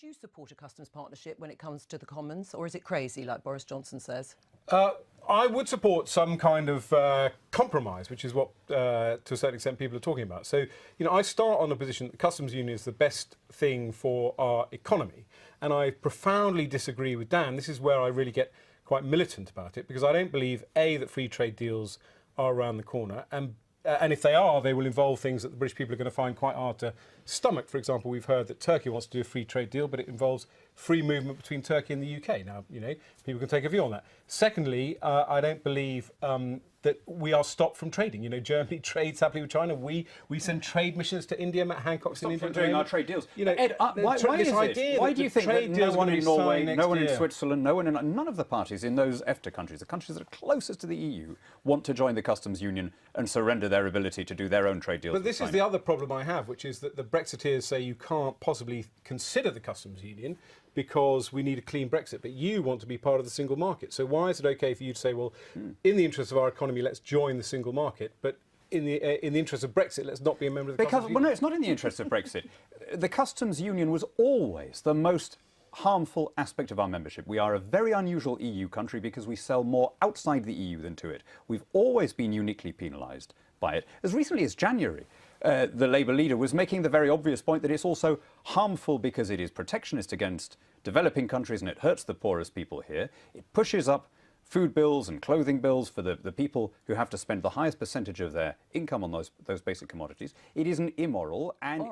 you support a customs partnership when it comes to the Commons, or is it crazy, like Boris Johnson says? I would support some kind of compromise, which is what, to a certain extent, people are talking about. So, I start on the position that the customs union is the best thing for our economy. And I profoundly disagree with Dan. This is where I really get quite militant about it, because I don't believe, A, that free trade deals are around the corner, and if they are, they will involve things that the British people are going to find quite hard to stomach. For example, we've heard that Turkey wants to do a free trade deal, but it involves free movement between Turkey and the UK. Now, people can take a view on that. Secondly, I don't believe that we are stopped from trading. Germany trades happily with China. We send trade missions to India. Matt Hancock's in India doing our trade deals. Ed, why is it? Why do you think that no one in Norway, no one in Switzerland, none of the parties in those EFTA countries, the countries that are closest to the EU, want to join the customs union and surrender their ability to do their own trade deals? But this is the other problem I have, which is that the Brexiteers say you can't possibly consider the customs union because we need a clean Brexit, but you want to be part of the single market. So why is it okay for you to say, well, in the interest of our economy, let's join the single market, but in the interest of Brexit, let's not be a member of the customs union? Well, no, it's not in the interest of Brexit. The customs union was always the most harmful aspect of our membership. We are a very unusual EU country because we sell more outside the EU than to it. We've always been uniquely penalised by it. As recently as January, the Labour leader was making the very obvious point that it's also harmful because it is protectionist against developing countries and it hurts the poorest people here. It pushes up food bills and clothing bills for the people who have to spend the highest percentage of their income on those basic commodities. It isn't immoral and